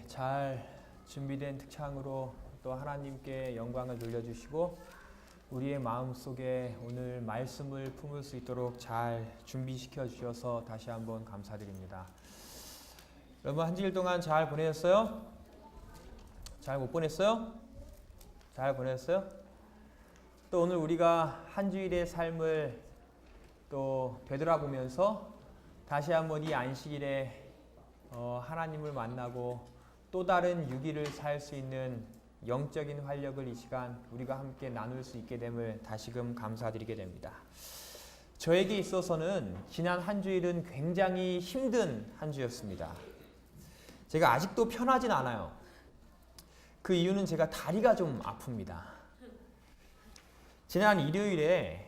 잘 준비된 특창으로 또 하나님께 영광을 돌려주시고 우리의 마음속에 오늘 말씀을 품을 수 있도록 잘 준비시켜 주셔서 다시 한번 감사드립니다. 여러분 한 주일 동안 잘 보내셨어요? 잘 못 보냈어요? 잘 보냈어요? 또 오늘 우리가 한 주일의 삶을 또 되돌아보면서 다시 한번 이 안식일에 하나님을 만나고 또 다른 6일을 살 수 있는 영적인 활력을 이 시간 우리가 함께 나눌 수 있게 됨을 다시금 감사드리게 됩니다. 저에게 있어서는 지난 한 주일은 굉장히 힘든 한 주였습니다. 제가 아직도 편하진 않아요. 그 이유는 제가 다리가 좀 아픕니다. 지난 일요일에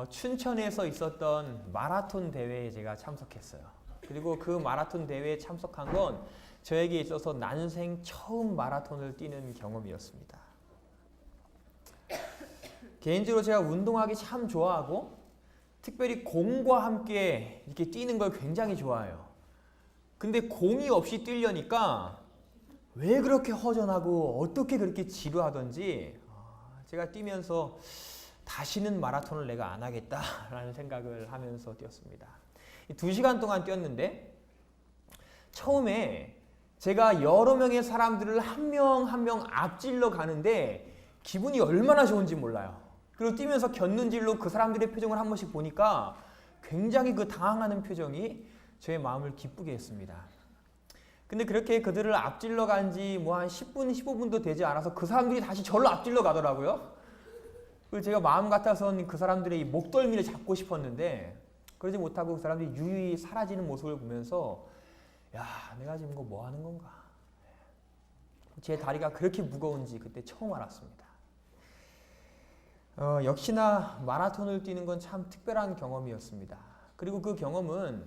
춘천에서 있었던 마라톤 대회에 제가 참석했어요. 그리고 그 마라톤 대회에 참석한 건 저에게 있어서 난생 처음 마라톤을 뛰는 경험이었습니다. 개인적으로 제가 운동하기 참 좋아하고 특별히 공과 함께 이렇게 뛰는 걸 굉장히 좋아해요. 근데 공이 없이 뛰려니까 왜 그렇게 허전하고 어떻게 그렇게 지루하던지 제가 뛰면서 다시는 마라톤을 내가 안 하겠다라는 생각을 하면서 뛰었습니다. 2시간 동안 뛰었는데 처음에 제가 여러 명의 사람들을 한 명 한 명 앞질러 가는데 기분이 얼마나 좋은지 몰라요. 그리고 뛰면서 곁눈질로 그 사람들의 표정을 한 번씩 보니까 굉장히 그 당황하는 표정이 저의 마음을 기쁘게 했습니다. 근데 그렇게 그들을 앞질러 간 지 뭐 한 10분, 15분도 되지 않아서 그 사람들이 다시 저를 앞질러 가더라고요. 그래서 제가 마음 같아서는 그 사람들의 이 목덜미를 잡고 싶었는데 그러지 못하고 그 사람들이 유유히 사라지는 모습을 보면서 야, 내가 지금 이거 뭐 하는 건가? 제 다리가 그렇게 무거운지 그때 처음 알았습니다. 역시나 마라톤을 뛰는 건 참 특별한 경험이었습니다. 그리고 그 경험은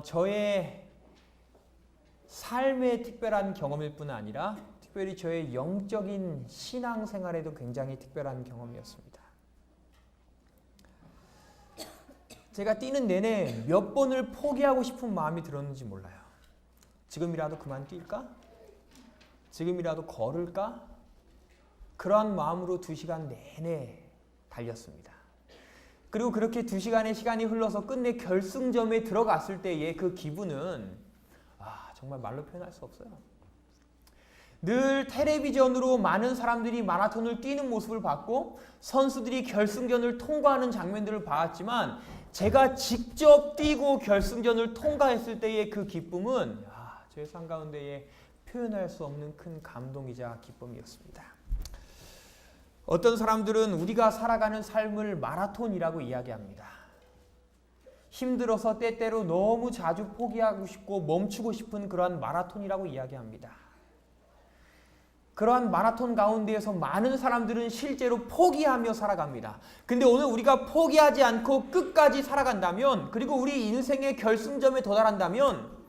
저의 삶의 특별한 경험일 뿐 아니라 특별히 저의 영적인 신앙생활에도 굉장히 특별한 경험이었습니다. 제가 뛰는 내내 몇 번을 포기하고 싶은 마음이 들었는지 몰라요. 지금이라도 그만 뛸까? 지금이라도 걸을까? 그러한 마음으로 2시간 내내 달렸습니다. 그리고 그렇게 2시간의 시간이 흘러서 끝내 결승점에 들어갔을 때의 그 기분은 정말 말로 표현할 수 없어요. 늘 텔레비전으로 많은 사람들이 마라톤을 뛰는 모습을 봤고 선수들이 결승전을 통과하는 장면들을 봤지만 제가 직접 뛰고 결승전을 통과했을 때의 그 기쁨은 제 삶 가운데에 표현할 수 없는 큰 감동이자 기쁨이었습니다. 어떤 사람들은 우리가 살아가는 삶을 마라톤이라고 이야기합니다. 힘들어서 때때로 너무 자주 포기하고 싶고 멈추고 싶은 그러한 마라톤이라고 이야기합니다. 그러한 마라톤 가운데에서 많은 사람들은 실제로 포기하며 살아갑니다. 근데 오늘 우리가 포기하지 않고 끝까지 살아간다면, 그리고 우리 인생의 결승점에 도달한다면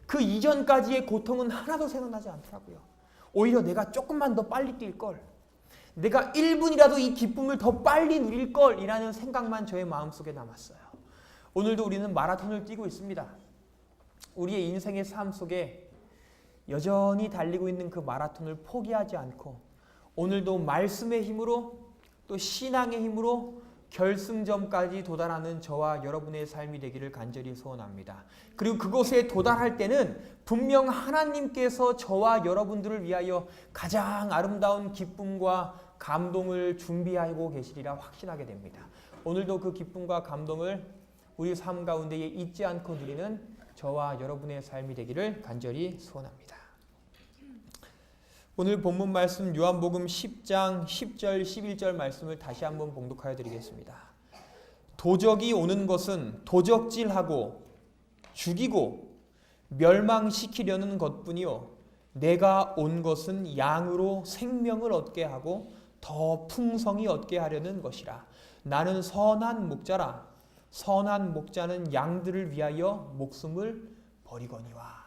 그 이전까지의 고통은 하나도 생각나지 않더라고요. 오히려 내가 조금만 더 빨리 뛸 걸, 내가 1분이라도 이 기쁨을 더 빨리 누릴 걸 이라는 생각만 저의 마음속에 남았어요. 오늘도 우리는 마라톤을 뛰고 있습니다. 우리의 인생의 삶 속에 여전히 달리고 있는 그 마라톤을 포기하지 않고 오늘도 말씀의 힘으로 또 신앙의 힘으로 결승점까지 도달하는 저와 여러분의 삶이 되기를 간절히 소원합니다. 그리고 그곳에 도달할 때는 분명 하나님께서 저와 여러분들을 위하여 가장 아름다운 기쁨과 감동을 준비하고 계시리라 확신하게 됩니다. 오늘도 그 기쁨과 감동을 우리 삶 가운데에 잊지 않고 누리는 저와 여러분의 삶이 되기를 간절히 소원합니다. 오늘 본문 말씀 요한복음 10장 10절 11절 말씀을 다시 한번 봉독하여 드리겠습니다. 도적이 오는 것은 도적질하고 죽이고 멸망시키려는 것뿐이요 내가 온 것은 양으로 생명을 얻게 하고 더 풍성히 얻게 하려는 것이라. 나는 선한 목자라. 선한 목자는 양들을 위하여 목숨을 버리거니와.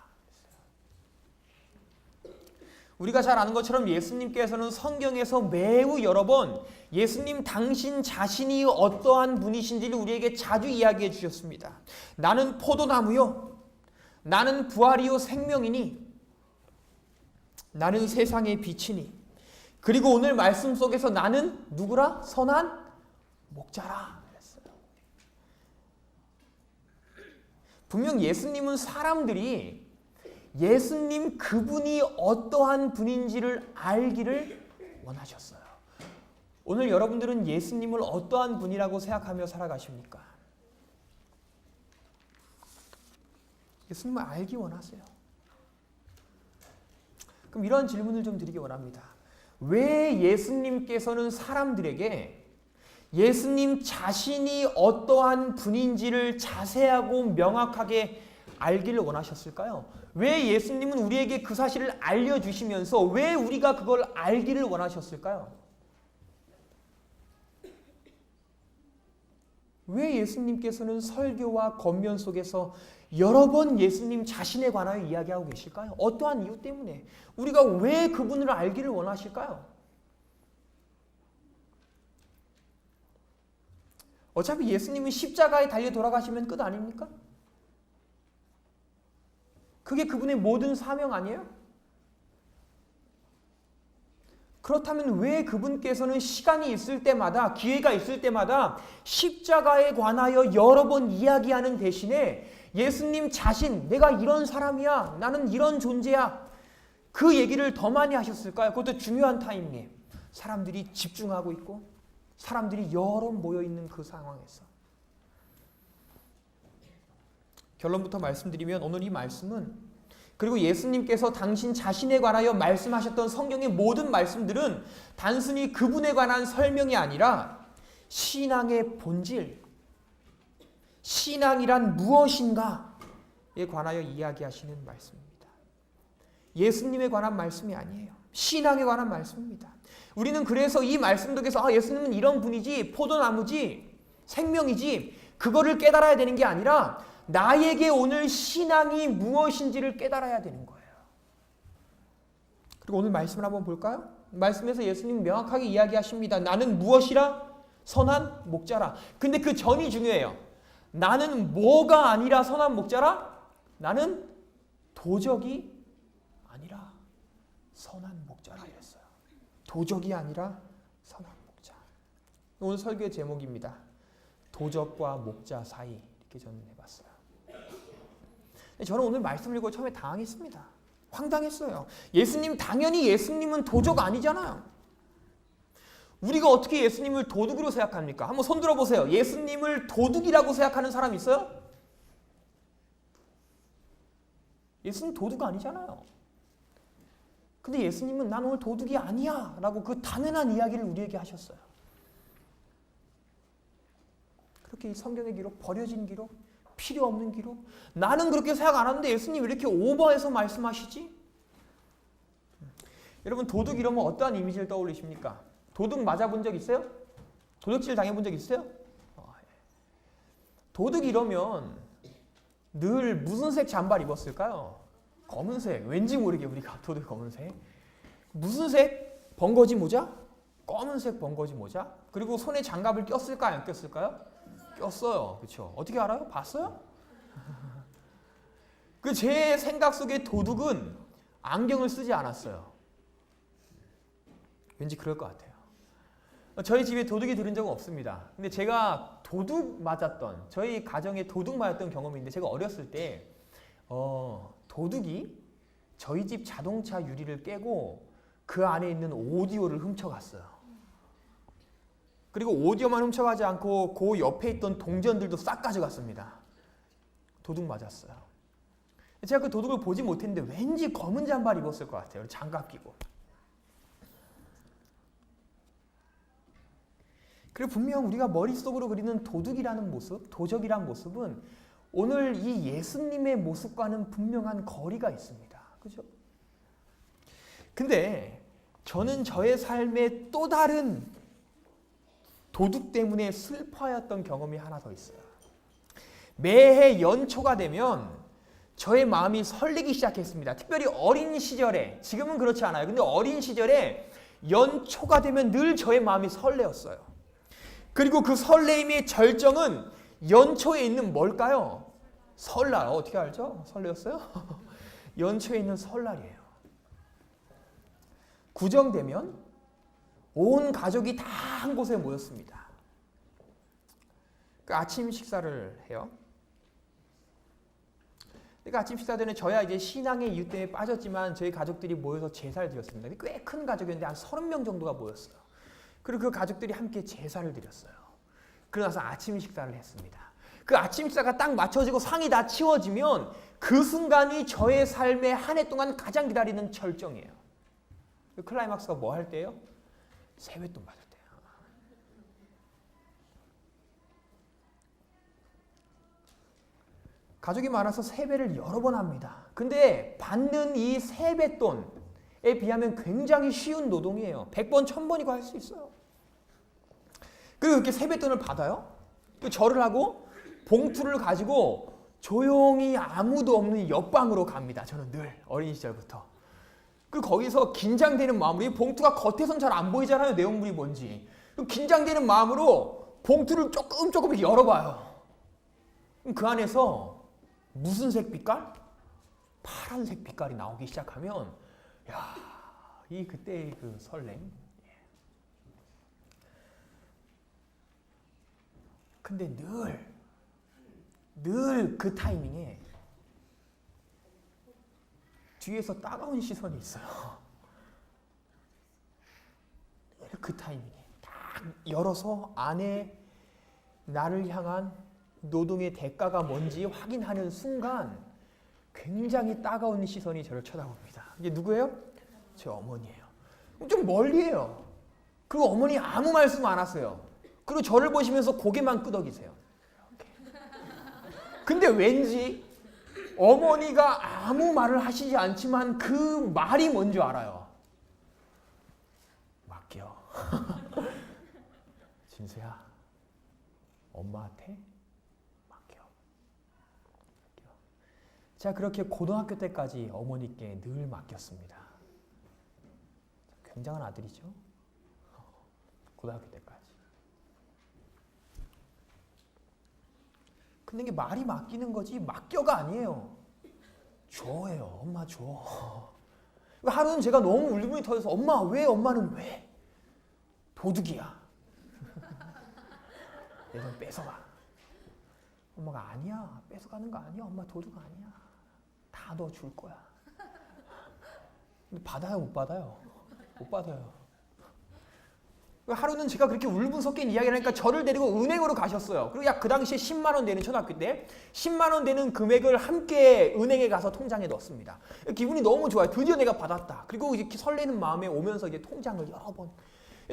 우리가 잘 아는 것처럼 예수님께서는 성경에서 매우 여러 번 예수님 당신 자신이 어떠한 분이신지를 우리에게 자주 이야기해 주셨습니다. 나는 포도나무요 나는 부활이요 생명이니 나는 세상의 빛이니. 그리고 오늘 말씀 속에서 나는 누구라? 선한 목자라 그랬어요. 분명 예수님은 사람들이 예수님 그분이 어떠한 분인지를 알기를 원하셨어요. 오늘 여러분들은 예수님을 어떠한 분이라고 생각하며 살아가십니까? 예수님을 알기 원하세요. 그럼 이런 질문을 좀 드리기 원합니다. 왜 예수님께서는 사람들에게 예수님 자신이 어떠한 분인지를 자세하고 명확하게 알기를 원하셨을까요? 왜 예수님은 우리에게 그 사실을 알려주시면서 왜 우리가 그걸 알기를 원하셨을까요? 왜 예수님께서는 설교와 권면 속에서 여러 번 예수님 자신에 관하여 이야기하고 계실까요? 어떠한 이유 때문에? 우리가 왜 그분을 알기를 원하실까요? 어차피 예수님은 십자가에 달려 돌아가시면 끝 아닙니까? 그게 그분의 모든 사명 아니에요? 그렇다면 왜 그분께서는 시간이 있을 때마다, 기회가 있을 때마다 십자가에 관하여 여러 번 이야기하는 대신에 예수님 자신, 내가 이런 사람이야, 나는 이런 존재야, 그 얘기를 더 많이 하셨을까요? 그것도 중요한 타임에 사람들이 집중하고 있고 사람들이 여러 모여있는 그 상황에서. 결론부터 말씀드리면 오늘 이 말씀은, 그리고 예수님께서 당신 자신에 관하여 말씀하셨던 성경의 모든 말씀들은 단순히 그분에 관한 설명이 아니라 신앙의 본질, 신앙이란 무엇인가에 관하여 이야기하시는 말씀입니다. 예수님에 관한 말씀이 아니에요. 신앙에 관한 말씀입니다. 우리는 그래서 이 말씀 속에서 예수님은 이런 분이지, 포도나무지, 생명이지, 그거를 깨달아야 되는 게 아니라 나에게 오늘 신앙이 무엇인지를 깨달아야 되는 거예요. 그리고 오늘 말씀을 한번 볼까요? 말씀에서 예수님 명확하게 이야기하십니다. 나는 무엇이라? 선한 목자라. 근데 그 전이 중요해요. 나는 뭐가 아니라 선한 목자라? 나는 도적이 아니라 선한 목자라 이랬어요. 도적이 아니라 선한 목자. 오늘 설교의 제목입니다. 도적과 목자 사이, 이렇게 저는 해봤어요. 저는 오늘 말씀을 읽고 처음에 당황했습니다. 황당했어요. 당연히 예수님은 도적 아니잖아요. 우리가 어떻게 예수님을 도둑으로 생각합니까? 한번 손 들어보세요. 예수님을 도둑이라고 생각하는 사람 있어요? 예수님 도둑 아니잖아요. 근데 예수님은 난 오늘 도둑이 아니야 라고 그 당연한 이야기를 우리에게 하셨어요. 그렇게 이 성경의 기록, 버려진 기록, 필요 없는 기록, 나는 그렇게 생각 안 하는데 예수님 왜 이렇게 오버해서 말씀하시지? 여러분, 도둑 이러면 어떠한 이미지를 떠올리십니까? 도둑 맞아본 적 있어요? 도둑질 당해본 적 있어요? 도둑 이러면 늘 무슨 색 잠바를 입었을까요? 검은색. 왠지 모르게 우리가 도둑 검은색. 무슨 색? 번거지 모자? 검은색 번거지 모자? 그리고 손에 장갑을 꼈을까요? 안 꼈을까요? 꼈어요. 그렇죠? 어떻게 알아요? 봤어요? 제 생각 속에 도둑은 안경을 쓰지 않았어요. 왠지 그럴 것 같아요. 저희 집에 도둑이 들은 적은 없습니다. 근데 제가 도둑 맞았던, 저희 가정에 도둑 맞았던 경험이 있는데, 제가 어렸을 때 도둑이 저희 집 자동차 유리를 깨고 그 안에 있는 오디오를 훔쳐갔어요. 그리고 오디오만 훔쳐가지 않고 그 옆에 있던 동전들도 싹 가져갔습니다. 도둑 맞았어요. 제가 그 도둑을 보지 못했는데 왠지 검은 잠바를 입었을 것 같아요. 장갑 끼고. 그리고 분명 우리가 머릿속으로 그리는 도둑이라는 모습, 도적이라는 모습은 오늘 이 예수님의 모습과는 분명한 거리가 있습니다. 그죠? 근데 저는 저의 삶에 또 다른 도둑 때문에 슬퍼하였던 경험이 하나 더 있어요. 매해 연초가 되면 저의 마음이 설레기 시작했습니다. 특별히 어린 시절에, 지금은 그렇지 않아요. 근데 어린 시절에 연초가 되면 늘 저의 마음이 설레었어요. 그리고 그 설레임의 절정은 연초에 있는 뭘까요? 설날. 어떻게 알죠? 설레었어요? 연초에 있는 설날이에요. 구정되면 온 가족이 다 한 곳에 모였습니다. 그 아침 식사를 해요. 그러니까 아침 식사 전에 저야 이제 신앙의 이유 때문에 빠졌지만 저희 가족들이 모여서 제사를 드렸습니다. 꽤 큰 가족이었는데 한 30명 정도가 모였어요. 그리고 그 가족들이 함께 제사를 드렸어요. 그러고 나서 아침 식사를 했습니다. 그 아침 식사가 딱 맞춰지고 상이 다 치워지면 그 순간이 저의 삶의 한 해 동안 가장 기다리는 절정이에요. 그 클라이막스가 뭐 할 때예요? 세뱃돈 받을 때예요. 가족이 많아서 세배를 여러 번 합니다. 근데 받는 이 세뱃돈에 비하면 굉장히 쉬운 노동이에요. 100번, 1000번이고 할 수 있어요. 그리고 이렇게 세뱃돈을 받아요. 또 절을 하고 봉투를 가지고 조용히 아무도 없는 옆방으로 갑니다. 저는 늘 어린 시절부터. 그 거기서 긴장되는 마음으로, 이 봉투가 겉에선 잘 안 보이잖아요. 내용물이 뭔지. 긴장되는 마음으로 봉투를 조금 이렇게 열어봐요. 그럼 그 안에서 무슨 색 빛깔? 파란색 빛깔이 나오기 시작하면 야, 이 그때의 그 설렘. 근데 늘 그 타이밍에 뒤에서 따가운 시선이 있어요. 그 타이밍에 딱 열어서 안에 나를 향한 노동의 대가가 뭔지 확인하는 순간 굉장히 따가운 시선이 저를 쳐다봅니다. 이게 누구예요? 제 어머니예요. 좀 멀리에요. 그리고 어머니 아무 말씀 안 하세요. 그리고 저를 보시면서 고개만 끄덕이세요. 이렇게. 근데 왠지 어머니가 아무 말을 하시지 않지만 그 말이 뭔지 알아요. 맡겨. 진수야, 엄마한테 맡겨. 제가 그렇게 고등학교 때까지 어머니께 늘 맡겼습니다. 굉장한 아들이죠. 고등학교 때까지. 근데 이게 말이 맡기는 거지 맡겨가 아니에요. 줘예요. 엄마 줘. 하루는 제가 너무 울분이 터져서 엄마 왜? 엄마는 왜? 도둑이야. 내 돈 뺏어가. 엄마가 아니야. 뺏어가는 거 아니야. 엄마 도둑 아니야. 다 너 줄 거야. 근데 받아요? 못 받아요? 못 받아요. 하루는 제가 그렇게 울분 섞인 이야기를 하니까 저를 데리고 은행으로 가셨어요. 그리고 약 그 당시에 10만 원 되는, 초등학교 때 10만 원 되는 금액을 함께 은행에 가서 통장에 넣습니다. 기분이 너무 좋아요. 드디어 내가 받았다. 그리고 이렇게 설레는 마음에 오면서 이제 통장을 여러 번.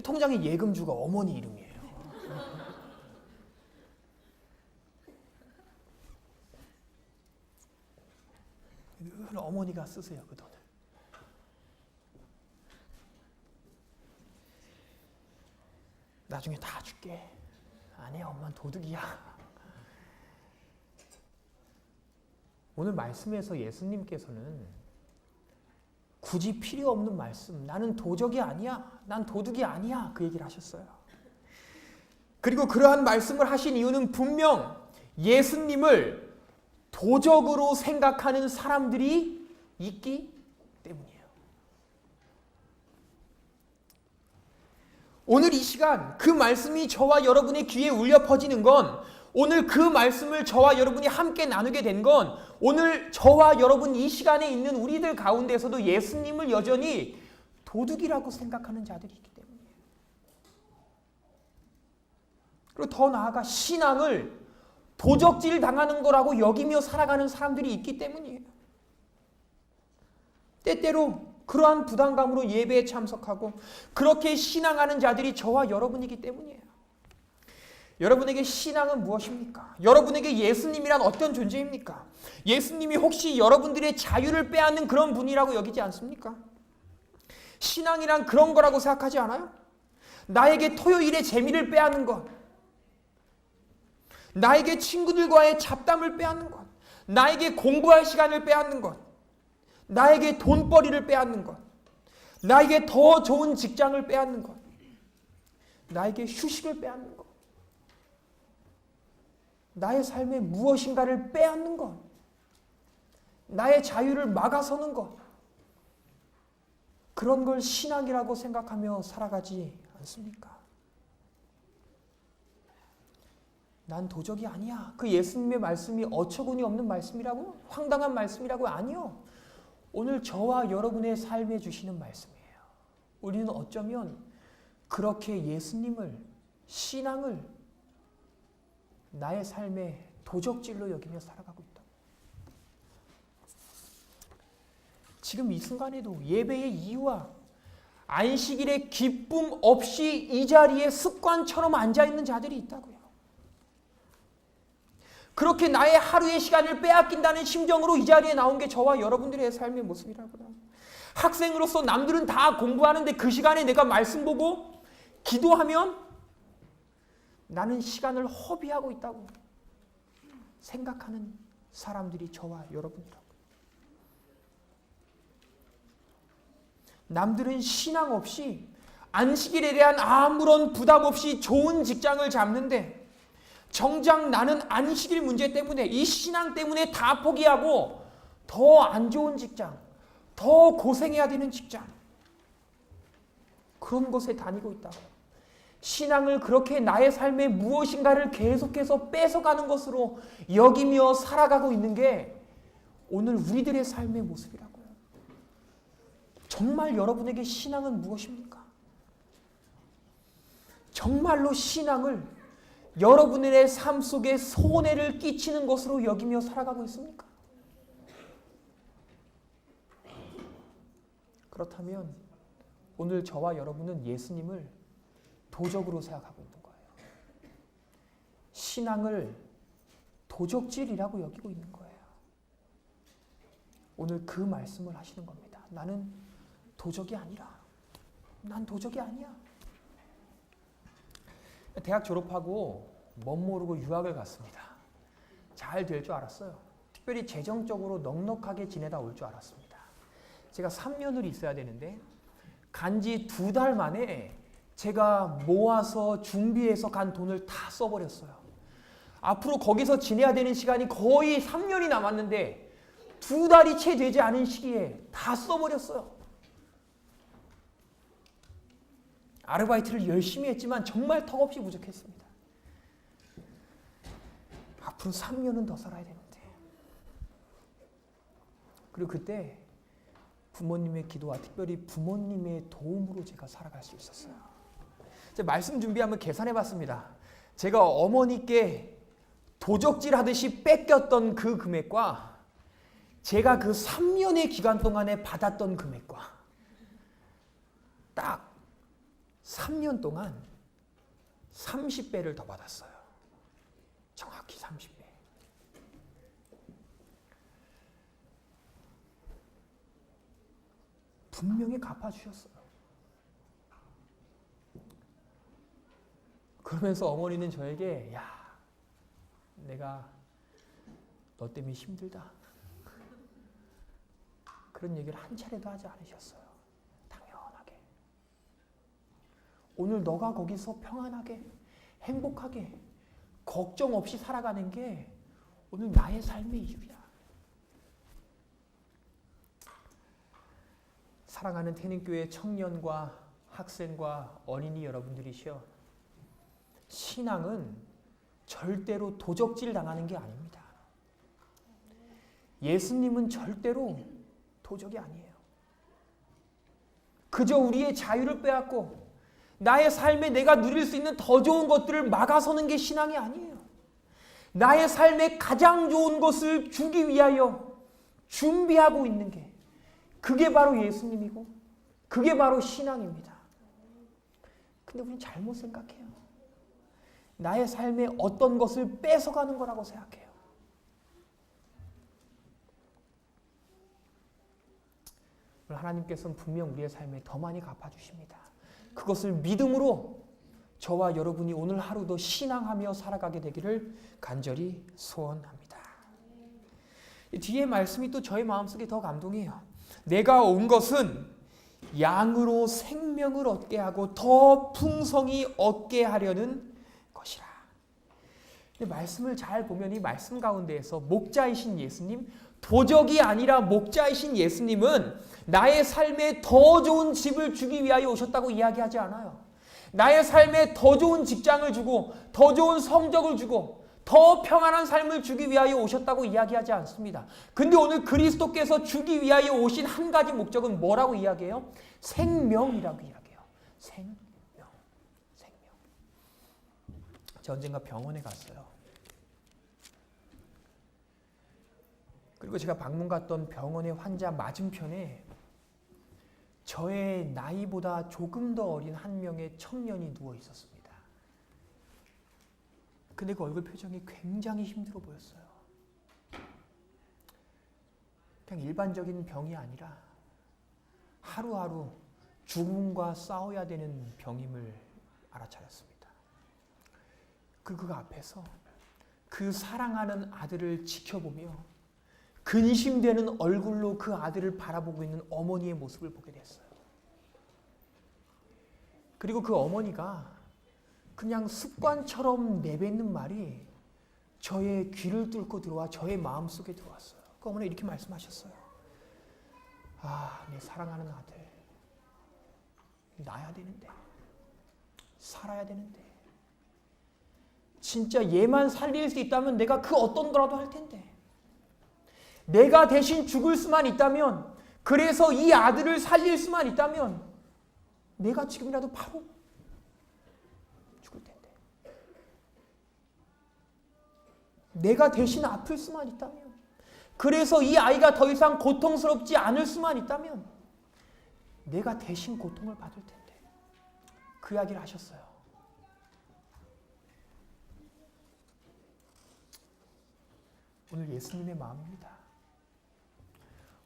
통장의 예금주가 어머니 이름이에요. 늘 어머니가 쓰세요, 그 돈을. 나중에 다 줄게. 아니야, 엄마는 도둑이야. 오늘 말씀에서 예수님께서는 굳이 필요 없는 말씀, 나는 도적이 아니야, 난 도둑이 아니야, 그 얘기를 하셨어요. 그리고 그러한 말씀을 하신 이유는 분명 예수님을 도적으로 생각하는 사람들이 있기 때문이에요. 오늘 이 시간 그 말씀이 저와 여러분의 귀에 울려 퍼지는 건, 오늘 그 말씀을 저와 여러분이 함께 나누게 된 건, 오늘 저와 여러분 이 시간에 있는 우리들 가운데서도 예수님을 여전히 도둑이라고 생각하는 자들이 있기 때문이에요. 그리고 더 나아가 신앙을 도적질 당하는 거라고 여기며 살아가는 사람들이 있기 때문이에요. 때때로 그러한 부담감으로 예배에 참석하고 그렇게 신앙하는 자들이 저와 여러분이기 때문이에요. 여러분에게 신앙은 무엇입니까? 여러분에게 예수님이란 어떤 존재입니까? 예수님이 혹시 여러분들의 자유를 빼앗는 그런 분이라고 여기지 않습니까? 신앙이란 그런 거라고 생각하지 않아요? 나에게 토요일의 재미를 빼앗는 것, 나에게 친구들과의 잡담을 빼앗는 것, 나에게 공부할 시간을 빼앗는 것, 나에게 돈벌이를 빼앗는 것, 나에게 더 좋은 직장을 빼앗는 것, 나에게 휴식을 빼앗는 것, 나의 삶에 무엇인가를 빼앗는 것, 나의 자유를 막아서는 것, 그런 걸 신앙이라고 생각하며 살아가지 않습니까? 난 도적이 아니야. 그 예수님의 말씀이 어처구니 없는 말씀이라고? 황당한 말씀이라고? 아니요. 오늘 저와 여러분의 삶에 주시는 말씀이에요. 우리는 어쩌면 그렇게 예수님을, 신앙을 나의 삶의 도적질로 여기며 살아가고 있다. 지금 이 순간에도 예배의 이유와 안식일의 기쁨 없이 이 자리에 습관처럼 앉아있는 자들이 있다고요. 그렇게 나의 하루의 시간을 빼앗긴다는 심정으로 이 자리에 나온 게 저와 여러분들의 삶의 모습이라고요. 학생으로서 남들은 다 공부하는데 그 시간에 내가 말씀 보고 기도하면 나는 시간을 허비하고 있다고 생각하는 사람들이 저와 여러분이라고. 남들은 신앙 없이 안식일에 대한 아무런 부담 없이 좋은 직장을 잡는데 정작 나는 안식일 문제 때문에 이 신앙 때문에 다 포기하고 더 안 좋은 직장, 더 고생해야 되는 직장 그런 곳에 다니고 있다고. 신앙을 그렇게 나의 삶에 무엇인가를 계속해서 뺏어가는 것으로 여기며 살아가고 있는 게 오늘 우리들의 삶의 모습이라고요. 정말 여러분에게 신앙은 무엇입니까? 정말로 신앙을 여러분의 삶 속에 손해를 끼치는 것으로 여기며 살아가고 있습니까? 그렇다면 오늘 저와 여러분은 예수님을 도적으로 생각하고 있는 거예요. 신앙을 도적질이라고 여기고 있는 거예요. 오늘 그 말씀을 하시는 겁니다. 나는 도적이 아니라. 난 도적이 아니야. 대학 졸업하고 멋 모르고 유학을 갔습니다. 잘 될 줄 알았어요. 특별히 재정적으로 넉넉하게 지내다 올 줄 알았습니다. 제가 3년을 있어야 되는데 간지 2달 만에 제가 모아서 준비해서 간 돈을 다 써버렸어요. 앞으로 거기서 지내야 되는 시간이 거의 3년이 남았는데 2달이 채 되지 않은 시기에 다 써버렸어요. 아르바이트를 열심히 했지만 정말 턱없이 부족했습니다. 앞으로 3년은 더 살아야 되는데. 그리고 그때 부모님의 기도와 특별히 부모님의 도움으로 제가 살아갈 수 있었어요. 제가 말씀 준비하면 계산해 봤습니다. 제가 어머니께 도적질 하듯이 뺏겼던 그 금액과 제가 그 3년의 기간 동안에 받았던 금액과 딱 3년 동안 30배를 더 받았어요. 정확히 30배. 분명히 갚아주셨어요. 그러면서 어머니는 저에게 야, 내가 너 때문에 힘들다. 그런 얘기를 한 차례도 하지 않으셨어요. 당연하게. 오늘 너가 거기서 평안하게, 행복하게, 걱정 없이 살아가는 게 오늘 나의 삶의 이유야. 사랑하는 태닝교회 청년과 학생과 어린이 여러분들이시여, 신앙은 절대로 도적질 당하는 게 아닙니다. 예수님은 절대로 도적이 아니에요. 그저 우리의 자유를 빼앗고 나의 삶에 내가 누릴 수 있는 더 좋은 것들을 막아서는 게 신앙이 아니에요. 나의 삶에 가장 좋은 것을 주기 위하여 준비하고 있는 게 그게 바로 예수님이고 그게 바로 신앙입니다. 근데 우리는 잘못 생각해요. 나의 삶에 어떤 것을 뺏어가는 거라고 생각해요. 오늘 하나님께서는 분명 우리의 삶에 더 많이 갚아주십니다. 그것을 믿음으로 저와 여러분이 오늘 하루도 신앙하며 살아가게 되기를 간절히 소원합니다. 뒤에 말씀이 또 저의 마음속에 더 감동해요. 내가 온 것은 양으로 생명을 얻게 하고 더 풍성히 얻게 하려는 것이라. 근데 말씀을 잘 보면 이 말씀 가운데에서 목자이신 예수님, 도적이 아니라 목자이신 예수님은 나의 삶에 더 좋은 집을 주기 위하여 오셨다고 이야기하지 않아요. 나의 삶에 더 좋은 직장을 주고 더 좋은 성적을 주고 더 평안한 삶을 주기 위하여 오셨다고 이야기하지 않습니다. 근데 오늘 그리스도께서 주기 위하여 오신 한 가지 목적은 뭐라고 이야기해요? 생명이라고 이야기해요. 생명. 제가 언젠가 병원에 갔어요. 그리고 제가 방문 갔던 병원의 환자 맞은편에 저의 나이보다 조금 더 어린 한 명의 청년이 누워 있었습니다. 근데 그 얼굴 표정이 굉장히 힘들어 보였어요. 그냥 일반적인 병이 아니라 하루하루 죽음과 싸워야 되는 병임을 알아차렸습니다. 그 앞에서 그 사랑하는 아들을 지켜보며 근심되는 얼굴로 그 아들을 바라보고 있는 어머니의 모습을 보게 됐어요. 그리고 그 어머니가 그냥 습관처럼 내뱉는 말이 저의 귀를 뚫고 들어와 저의 마음속에 들어왔어요. 그 어머니가 이렇게 말씀하셨어요. 아, 내 사랑하는 아들 낳아야 되는데, 살아야 되는데, 진짜 얘만 살릴 수 있다면 내가 그 어떤 거라도 할 텐데, 내가 대신 죽을 수만 있다면, 그래서 이 아들을 살릴 수만 있다면 내가 지금이라도 바로 죽을 텐데, 내가 대신 아플 수만 있다면, 그래서 이 아이가 더 이상 고통스럽지 않을 수만 있다면 내가 대신 고통을 받을 텐데, 그 이야기를 하셨어요. 오늘 예수님의 마음입니다.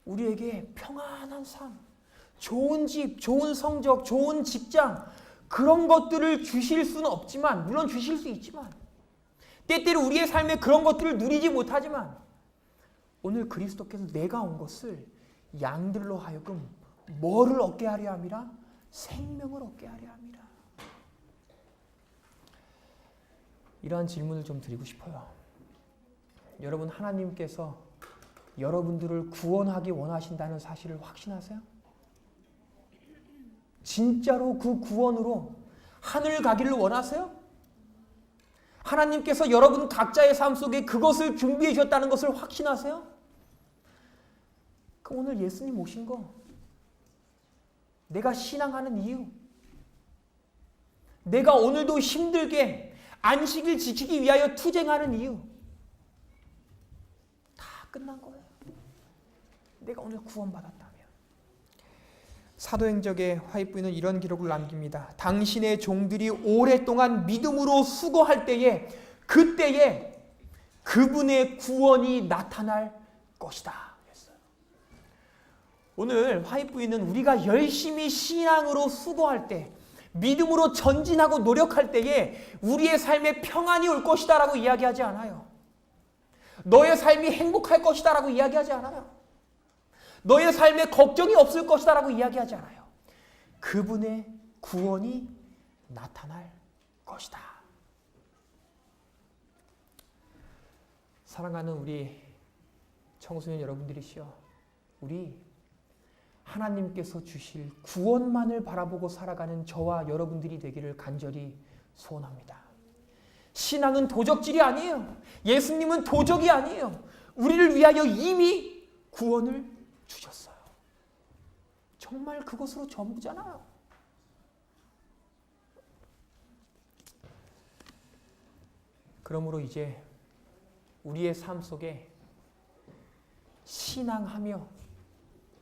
우리에게 평안한 삶, 좋은 집, 좋은 성적, 좋은 직장, 그런 것들을 주실 수는 없지만, 물론 주실 수 있지만, 때때로 우리의 삶에 그런 것들을 누리지 못하지만, 오늘 그리스도께서 내가 온 것을 양들로 하여금 뭐를 얻게 하려 함이라? 생명을 얻게 하려 함이라. 이러한 질문을 좀 드리고 싶어요. 여러분, 하나님께서 여러분들을 구원하기 원하신다는 사실을 확신하세요? 진짜로 그 구원으로 하늘 가기를 원하세요? 하나님께서 여러분 각자의 삶 속에 그것을 준비해 주셨다는 것을 확신하세요? 그 오늘 예수님 오신 거, 내가 신앙하는 이유, 내가 오늘도 힘들게 안식일 지키기 위하여 투쟁하는 이유, 다 끝난 거예요. 내가 오늘 구원받았다면. 사도행적의 화이부인은 이런 기록을 남깁니다. 당신의 종들이 오랫동안 믿음으로 수고할 때에, 그때에 그분의 구원이 나타날 것이다. 오늘 화이부인은 우리가 열심히 신앙으로 수고할 때, 믿음으로 전진하고 노력할 때에 우리의 삶에 평안이 올 것이다 라고 이야기하지 않아요. 너의 삶이 행복할 것이다 라고 이야기하지 않아요. 너의 삶에 걱정이 없을 것이다 라고 이야기하지 않아요. 그분의 구원이 나타날 것이다. 사랑하는 우리 청소년 여러분들이시여, 우리 하나님께서 주실 구원만을 바라보고 살아가는 저와 여러분들이 되기를 간절히 소원합니다. 신앙은 도적질이 아니에요. 예수님은 도적이 아니에요. 우리를 위하여 이미 구원을 주셨어요. 정말 그것으로 전부잖아요. 그러므로 이제 우리의 삶 속에 신앙하며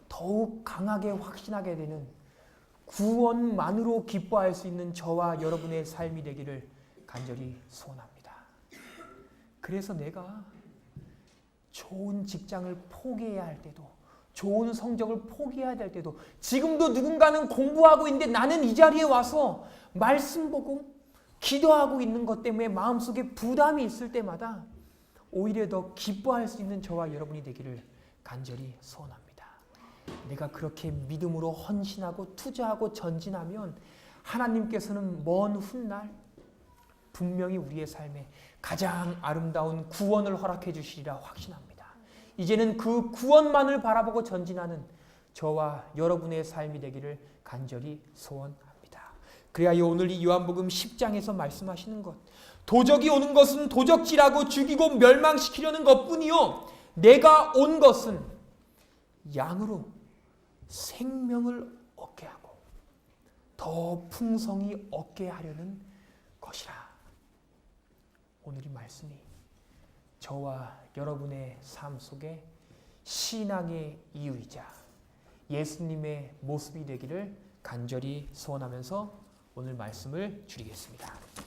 더욱 강하게 확신하게 되는 구원만으로 기뻐할 수 있는 저와 여러분의 삶이 되기를 간절히 소원합니다. 그래서 내가 좋은 직장을 포기해야 할 때도, 좋은 성적을 포기해야 될 때도, 지금도 누군가는 공부하고 있는데 나는 이 자리에 와서 말씀 보고 기도하고 있는 것 때문에 마음속에 부담이 있을 때마다 오히려 더 기뻐할 수 있는 저와 여러분이 되기를 간절히 소원합니다. 내가 그렇게 믿음으로 헌신하고 투자하고 전진하면 하나님께서는 먼 훗날 분명히 우리의 삶에 가장 아름다운 구원을 허락해 주시리라 확신합니다. 이제는 그 구원만을 바라보고 전진하는 저와 여러분의 삶이 되기를 간절히 소원합니다. 그래야 오늘 이 요한복음 10장에서 말씀하시는 것, 도적이 오는 것은 도적질하고 죽이고 멸망시키려는 것뿐이요 내가 온 것은 양으로 생명을 얻게 하고 더 풍성히 얻게 하려는 것이라. 오늘 이 말씀이 저와 여러분의 삶 속에 신앙의 이유이자 예수님의 모습이 되기를 간절히 소원하면서 오늘 말씀을 줄이겠습니다.